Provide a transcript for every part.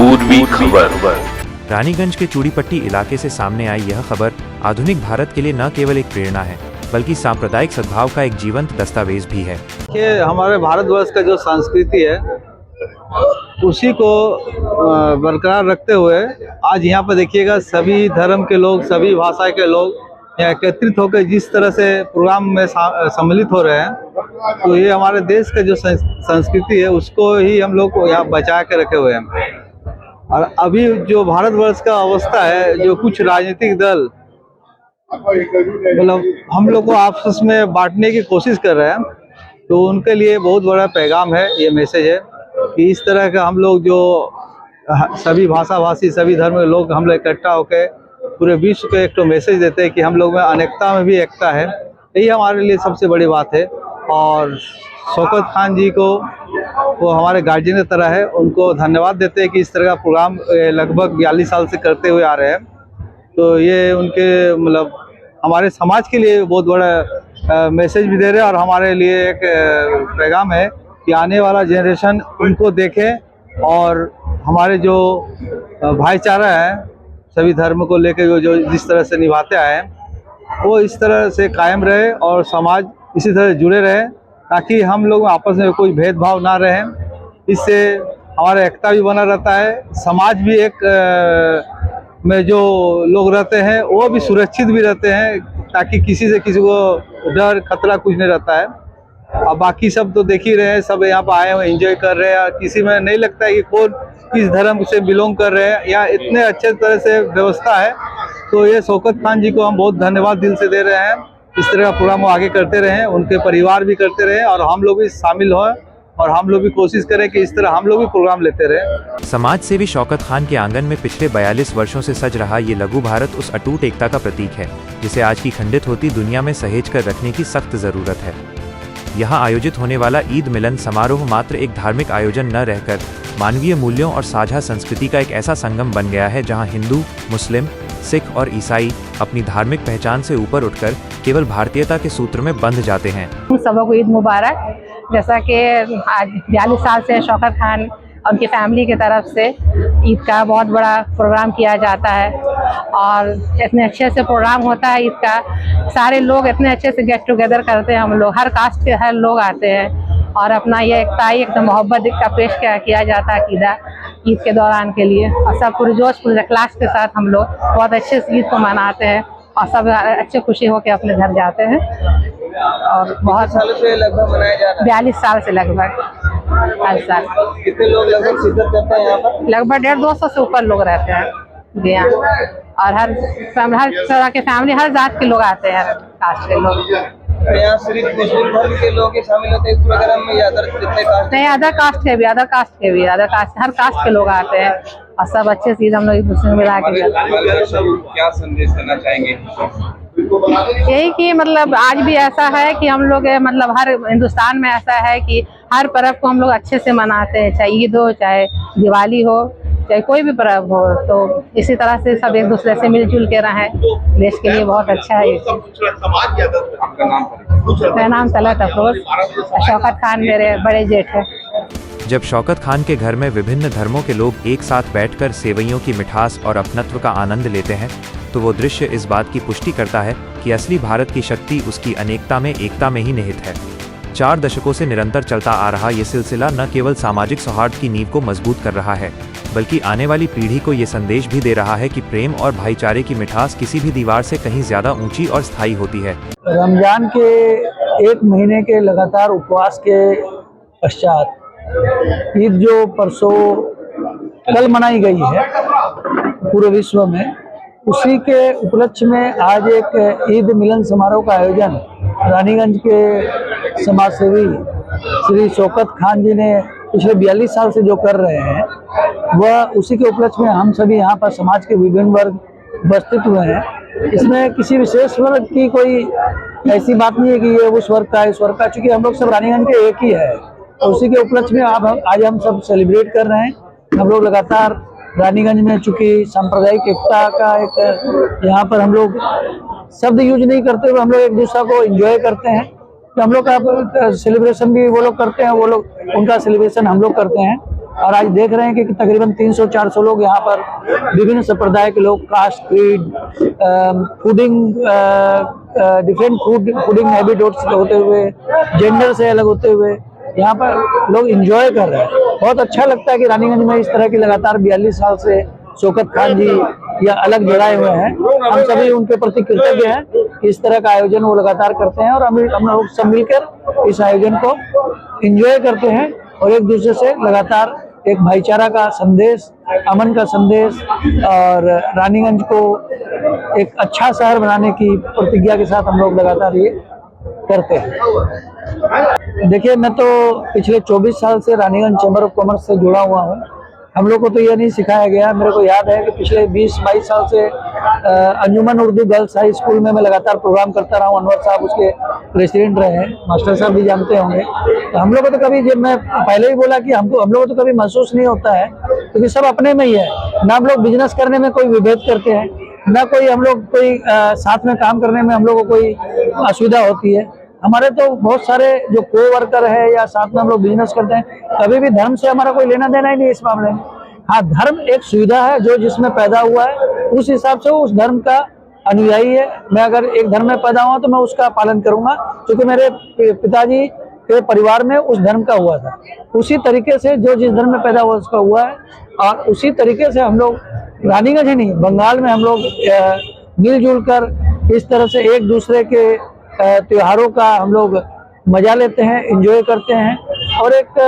पूर्वी खबर। रानीगंज के चूड़ीपट्टी इलाके से सामने आई यह खबर आधुनिक भारत के लिए न केवल एक प्रेरणा है बल्कि सांप्रदायिक सद्भाव का एक जीवंत दस्तावेज भी है। कि हमारे भारतवर्ष का जो संस्कृति है उसी को बरकरार रखते हुए आज यहाँ पर देखिएगा सभी धर्म के लोग, सभी भाषा के लोग यहाँ एकत्रित होकर जिस तरह से प्रोग्राम में सम्मिलित हो रहे हैं, तो ये हमारे देश का जो संस्कृति है उसको ही हम लोग को यहाँ बचा के रखे हुए हैं। और अभी जो भारतवर्ष का अवस्था है, जो कुछ राजनीतिक दल मतलब हम लोग को आपस में बांटने की कोशिश कर रहे हैं, तो उनके लिए बहुत बड़ा पैगाम है, ये मैसेज है कि इस तरह का हम लोग जो सभी भाषा भाषी, सभी धर्म के लोग हम लोग इकट्ठा होकर पूरे विश्व को एक तो मैसेज देते हैं कि हम लोग में अनेकता में भी एकता है। यही हमारे लिए सबसे बड़ी बात है। और शौकत खान जी को वो हमारे गार्जियन की तरह है, उनको धन्यवाद देते हैं कि इस तरह का प्रोग्राम लगभग 42 साल से करते हुए आ रहे हैं। तो ये उनके मतलब हमारे समाज के लिए बहुत बड़ा मैसेज भी दे रहे हैं और हमारे लिए एक पैगाम है कि आने वाला जनरेशन उनको देखे और हमारे जो भाईचारा है सभी धर्म को लेकर जो जिस तरह से निभाते आए हैं वो इस तरह से कायम रहे और समाज इसी तरह जुड़े रहे, ताकि हम लोग आपस में कोई भेदभाव ना रहे। इससे हमारा एकता भी बना रहता है, समाज भी एक में जो लोग रहते हैं वो भी सुरक्षित भी रहते हैं, ताकि किसी से किसी को डर खतरा कुछ नहीं रहता है। अब बाकी सब तो देख ही रहे हैं, सब यहाँ पर आए हुए एंजॉय कर रहे हैं, किसी में नहीं लगता है कि कौन किस धर्म से बिलोंग कर रहे हैं, या इतने अच्छे तरह से व्यवस्था है। तो ये शौकत खान जी को हम बहुत धन्यवाद दिल से दे रहे हैं। इस तरह का प्रोग्राम वो आगे करते रहें, उनके परिवार भी करते रहें और हम लोग भी शामिल हों और हम लोग भी कोशिश करें कि इस तरह हम लोग भी प्रोग्राम लेते रहें। समाज सेवी शौकत खान के आंगन में पिछले 42 वर्षों से सज रहा ये लघु भारत उस अटूट एकता का प्रतीक है जिसे आज की खंडित होती दुनिया में सहेज कर रखने की सख्त जरूरत है। यहाँ आयोजित होने वाला ईद मिलन समारोह मात्र एक धार्मिक आयोजन न रहकर मानवीय मूल्यों और साझा संस्कृति का एक ऐसा संगम बन गया है जहाँ हिंदू, मुस्लिम, सिख और ईसाई अपनी धार्मिक पहचान से ऊपर उठकर केवल भारतीयता के सूत्र में बंध जाते हैं। सबको ईद मुबारक। जैसा कि आज 42 साल से शौकत खान और उनकी फैमिली की तरफ से ईद का बहुत बड़ा प्रोग्राम किया जाता है और इतने अच्छे से प्रोग्राम होता है ईद का। सारे लोग इतने अच्छे से गेट टुगेदर करते हैं, हम लोग हर कास्ट के हर लोग आते हैं और अपना ये एकता एकदम मोहब्बत का पेश किया जाता है अकीदा ईद के दौरान के लिए। और सब पूरे जोश पूरे क्लास के साथ हम लोग बहुत अच्छे से ईद को मनाते हैं और सब अच्छे खुशी होकर अपने घर जाते हैं। और बहुत सालों से लगभग मनाया जा रहा है, 42 साल से लगभग हर साल। कितने लोग लगभग शिरकत करते हैं यहाँ पर? लगभग 150-200 से ऊपर लोग रहते हैं जी हाँ। और हर तरह के फैमिली, हर जात के लोग आते हैं, हर कास्ट के लोग। यहाँ सिर्फ मुस्लिम धर्म के लोग शामिल होते हैं इस प्रोग्राम में या अदर कास्ट? नहीं, अदर कास्ट हर कास्ट के लोग आते हैं और सब अच्छे से हम लोग एक दूसरे में मिला के क्या संदेश देना चाहेंगे? यही कि मतलब आज भी ऐसा है कि हम लोग मतलब हर हिंदुस्तान में ऐसा है कि हर पर्व को हम लोग अच्छे से मनाते हैं, चाहे ईद हो, चाहे दिवाली हो, चाहे कोई भी पर्व हो। तो इसी तरह से सब एक दूसरे से मिलजुल के रहें, देश के लिए बहुत अच्छा है। मेरा नाम तलत अफरोज, शौकत खान मेरे बड़े जेठ है। जब शौकत खान के घर में विभिन्न धर्मों के लोग एक साथ बैठकर सेवइयों की मिठास और अपनत्व का आनंद लेते हैं तो वो दृश्य इस बात की पुष्टि करता है कि असली भारत की शक्ति उसकी अनेकता में एकता में ही निहित है। 4 दशकों से निरंतर चलता आ रहा ये सिलसिला न केवल सामाजिक सौहार्द की नींव को मजबूत कर रहा है बल्कि आने वाली पीढ़ी को ये संदेश भी दे रहा है कि प्रेम और भाईचारे की मिठास किसी भी दीवार से कहीं ज्यादा ऊंची और स्थायी होती है। रमजान के 1 महीने के लगातार उपवास के पश्चात ईद जो परसों कल मनाई गई है पूरे विश्व में, उसी के उपलक्ष्य में आज एक ईद मिलन समारोह का आयोजन रानीगंज के समाजसेवी श्री शौकत खान जी ने पिछले 42 साल से जो कर रहे हैं, वह उसी के उपलक्ष्य में हम सभी यहाँ पर समाज के विभिन्न वर्ग उपस्थित हुए हैं। इसमें किसी विशेष वर्ग की कोई ऐसी बात नहीं है कि ये उस वर्ग का है, इस वर्ग का, चूँकि हम लोग सब रानीगंज के एक ही है। तो उसी के उपलक्ष्य में आज हम सब सेलिब्रेट कर रहे हैं। हम लोग लगातार रानीगंज में चूँकि सांप्रदायिक एकता का एक यहाँ पर हम लोग शब्द यूज नहीं करते हुए हम लोग एक दूसरे को एंजॉय करते हैं। तो हम लोग का सेलिब्रेशन भी वो लोग करते हैं, वो लोग उनका सेलिब्रेशन हम लोग करते हैं। और आज देख रहे हैं कि तकरीबन 300-400 लोग यहाँ पर विभिन्न संप्रदाय के लोग, caste, creed, fooding, different fooding habits होते हुए, जेंडर से अलग होते हुए यहाँ पर लोग एंजॉय कर रहे हैं। बहुत अच्छा लगता है कि रानीगंज में इस तरह की लगातार 42 साल से शौकत खान जी या अलग जुड़ाए हुए हैं। हम सभी उनके प्रति कृतज्ञ हैं कि इस तरह का आयोजन वो लगातार करते हैं और हम लोग सब मिलकर इस आयोजन को एंजॉय करते हैं और एक दूसरे से लगातार एक भाईचारा का संदेश, अमन का संदेश और रानीगंज को एक अच्छा शहर बनाने की प्रतिज्ञा के साथ हम लोग लगातार ये करते हैं। देखिए, मैं तो पिछले 24 साल से रानीगंज चैम्बर ऑफ कॉमर्स से जुड़ा हुआ हूँ। हम लोग को तो ये नहीं सिखाया गया। मेरे को याद है कि पिछले 20-22 साल से अंजुमन उर्दू गर्ल्स हाई स्कूल में मैं लगातार प्रोग्राम करता रहा हूँ। अनवर साहब उसके प्रेसिडेंट रहे हैं, मास्टर साहब भी जानते होंगे। तो हम लोग को तो कभी, जब मैं पहले ही बोला कि हम लोग को तो कभी महसूस नहीं होता है, क्योंकि सब अपने में ही है ना। हम लोग बिजनेस करने में कोई विभेद करते हैं ना, कोई हम लोग कोई साथ में काम करने में हम लोग को कोई असुविधा होती है। हमारे तो बहुत सारे जो को वर्कर है या साथ में हम लोग बिजनेस करते हैं, कभी भी धर्म से हमारा कोई लेना देना ही नहीं इस मामले में। हाँ, धर्म एक सुविधा है, जो जिसमें पैदा हुआ है उस हिसाब से वो उस धर्म का अनुयायी है। मैं अगर एक धर्म में पैदा हुआ तो मैं उसका पालन करूंगा, क्योंकि मेरे पिताजी के परिवार में उस धर्म का हुआ था। उसी तरीके से जो जिस धर्म में पैदा हुआ उसका हुआ है, और उसी तरीके से हम लोग रानीगंज ही नहीं, बंगाल में हम लोग मिलजुल कर इस तरह से एक दूसरे के त्योहारों का हम लोग मजा लेते हैं, एंजॉय करते हैं और एक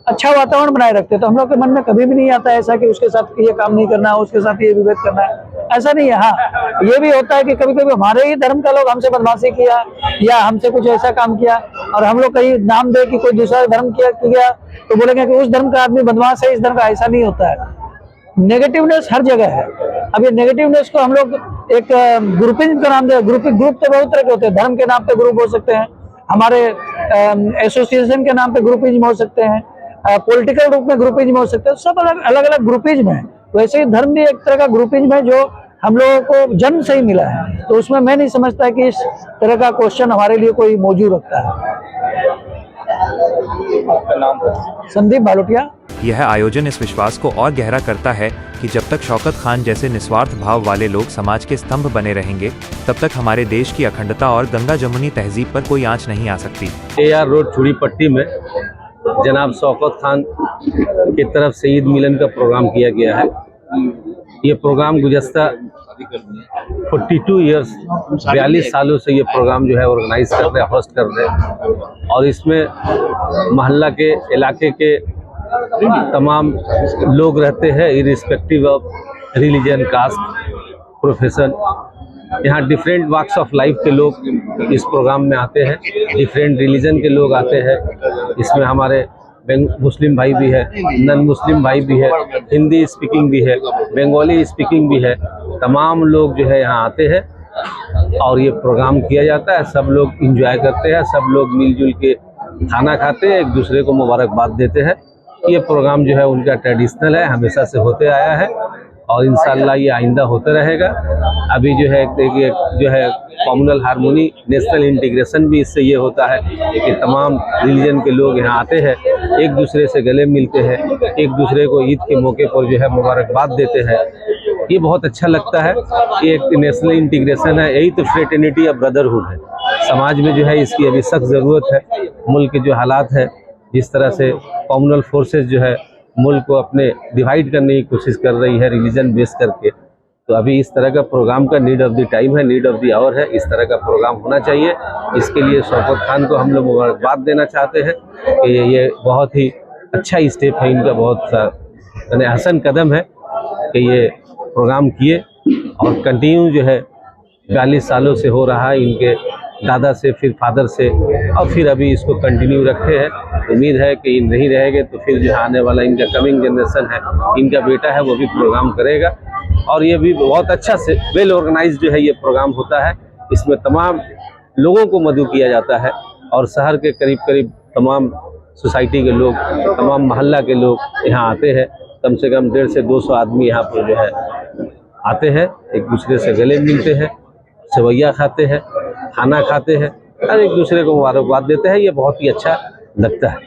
अच्छा वातावरण बनाए रखते हैं। तो हम लोग के मन में कभी भी नहीं आता ऐसा कि उसके साथ ये काम नहीं करना है, उसके साथ ये विभेद करना है, ऐसा नहीं है। हाँ, ये भी होता है कि कभी कभी हमारे ही धर्म का लोग हमसे बदमाशी किया या हमसे कुछ ऐसा काम किया और हम लोग कहीं नाम दे कि कोई दूसरा धर्म किया तो बोलेंगे कि उस धर्म का आदमी बदमाश है, इस धर्म का। ऐसा नहीं होता है। नेगेटिवनेस हर जगह है। अब ये नेगेटिवनेस को हम लोग एक ग्रुपिंग का नाम दे। ग्रुप तो बहुत तरह के होते हैं। धर्म के नाम पे ग्रुप हो सकते हैं, हमारे एसोसिएशन के नाम पे ग्रुपिज्म हो सकते हैं, पॉलिटिकल रूप में ग्रुपिज्म हो सकते हैं। सब अलग अलग ग्रुपिज्म है। वैसे ही धर्म भी एक तरह का ग्रुपिज्म है जो हम लोगों को जन्म से ही मिला है। तो उसमें मैं नहीं समझता कि इस तरह का क्वेश्चन हमारे लिए कोई मौजूद रखता है। आपका नाम? संदीप भालोटिया। यह आयोजन इस विश्वास को और गहरा करता है कि जब तक शौकत खान जैसे निस्वार्थ भाव वाले लोग समाज के स्तंभ बने रहेंगे, तब तक हमारे देश की अखंडता और गंगा जमुनी तहजीब पर कोई आंच नहीं आ सकती। AR रोड चूड़ीपट्टी में जनाब शौकत खान की तरफ से ईद मिलन का प्रोग्राम किया गया है। ये प्रोग्राम गुज़श्ता 42 ईयर्स 42 सालों से ये प्रोग्राम जो है ऑर्गेनाइज कर रहे हैं, होस्ट कर रहे हैं। और इसमें मोहल्ला के इलाके के तमाम लोग रहते हैं, irrespective of religion, caste, profession. यहाँ डिफरेंट वॉक्स ऑफ लाइफ के लोग इस प्रोग्राम में आते हैं, डिफरेंट रिलीजन के लोग आते हैं। इसमें हमारे मुस्लिम भाई भी है, नॉन मुस्लिम भाई भी है, हिंदी स्पीकिंग भी है, बंगाली स्पीकिंग भी है। तमाम लोग जो है यहाँ आते हैं और ये प्रोग्राम किया जाता है। सब लोग एंजॉय करते हैं, सब लोग मिलजुल के खाना खाते हैं, एक दूसरे को मुबारकबाद देते हैं। ये प्रोग्राम जो है उनका ट्रेडिशनल है, हमेशा से होते आया है और इंशाल्लाह ये आइंदा होता रहेगा। अभी जो है जो है कम्युनल हार्मोनी, नेशनल इंटीग्रेशन भी इससे ये होता है कि तमाम रिलीजन के लोग यहाँ आते हैं, एक दूसरे से गले मिलते हैं, एक दूसरे को ईद के मौके पर जो है मुबारकबाद देते हैं। ये बहुत अच्छा लगता है। ये एक नेशनल इंटीग्रेशन है, यही तो फ्रेटर्निटी और ब्रदरहुड है। समाज में जो है इसकी अभी सख्त ज़रूरत है। मुल्क के जो हालात है, जिस तरह से कम्युनल फोर्सेस जो है मुल्क को अपने डिवाइड करने की कोशिश कर रही है रिलीजन बेस करके, तो अभी इस तरह का प्रोग्राम का नीड ऑफ द टाइम है, नीड ऑफ द आवर है। इस तरह का प्रोग्राम होना चाहिए। इसके लिए शौकत खान को हम लोग मुबारकबाद देना चाहते हैं कि ये बहुत ही अच्छा स्टेप है इनका, बहुत यानी हसन कदम है कि ये प्रोग्राम किए और कंटिन्यू जो है 42 सालों से हो रहा है, इनके दादा से, फिर फादर से, और फिर अभी इसको कंटिन्यू रखे हैं। उम्मीद है कि नहीं रहेंगे तो फिर जो आने वाला इनका कमिंग जनरेशन है, इनका बेटा है, वो भी प्रोग्राम करेगा। और ये भी बहुत अच्छा से वेल ऑर्गेनाइज जो है ये प्रोग्राम होता है। इसमें तमाम लोगों को मदऊ किया जाता है और शहर के करीब करीब तमाम सोसाइटी के लोग, तमाम मोहल्ला के लोग यहाँ आते हैं। कम से कम 150 से 200 आदमी यहाँ पर जो है आते हैं, एक दूसरे से गले मिलते हैं, सेवैया खाते हैं, खाना खाते हैं और एक दूसरे को मुबारकबाद देते हैं। ये बहुत ही अच्छा लगता है।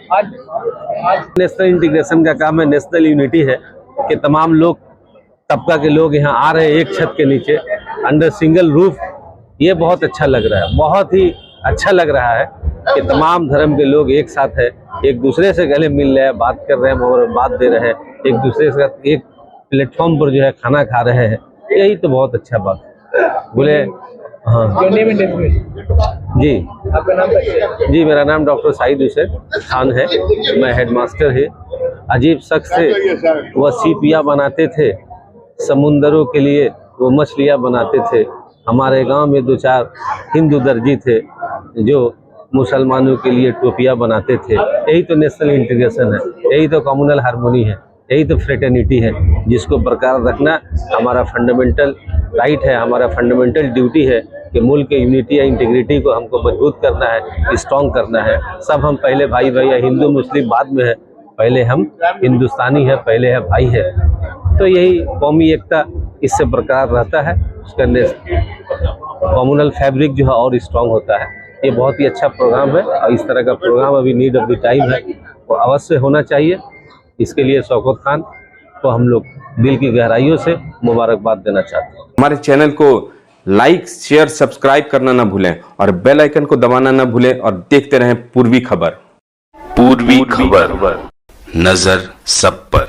नेशनल इंटीग्रेशन का काम है, नेशनल यूनिटी है कि तमाम लोग, तबका के लोग यहाँ आ रहे हैं एक छत के नीचे, अंडर सिंगल रूफ। ये बहुत अच्छा लग रहा है, बहुत ही अच्छा लग रहा है कि तमाम धर्म के लोग एक साथ है, एक दूसरे से गले मिल रहे हैं, बात कर रहे हैं, मुबारकबाद दे रहे हैं, एक दूसरे से एक प्लेटफॉर्म पर जो है खाना खा रहे हैं। यही तो बहुत अच्छा बात है। बोले हाँ जी, आपका नाम क्या है? जी मेरा नाम डॉक्टर साहिद हुसैन खान है, मैं हेडमास्टर है। अजीब शख्स थे, वह सीपिया बनाते थे, समुंदरों के लिए वो मछलियाँ बनाते थे। हमारे गांव में 2-4 हिंदू दर्जी थे जो मुसलमानों के लिए टोपियाँ बनाते थे। यही तो नेशनल इंटीग्रेशन है, यही तो कम्युनल हार्मोनी है, यही तो फ्रेटर्निटी है, जिसको बरकरार रखना हमारा फंडामेंटल राइट है, हमारा फंडामेंटल ड्यूटी है कि मुल्क के यूनिटी या इंटीग्रिटी को हमको मजबूत करना है, स्ट्रॉन्ग करना है। सब हम पहले भाई भाई है, हिंदू मुस्लिम बाद में है, पहले हम हिंदुस्तानी है, पहले है भाई है। तो यही कौमी एकता इससे बरकरार रहता है, उसका कम्युनल फैब्रिक जो है और स्ट्रॉन्ग होता है। ये बहुत ही अच्छा प्रोग्राम है और इस तरह का प्रोग्राम अभी नीड ऑफ द टाइम है, वो अवश्य होना चाहिए। इसके लिए शौकत खान को हम लोग दिल की गहराइयों से मुबारकबाद देना चाहते हैं। हमारे चैनल को लाइक, शेयर, सब्सक्राइब करना ना भूलें और बेल आइकन को दबाना ना भूलें और देखते रहें पूर्वी खबर। पूर्वी खबर, नजर सब पर।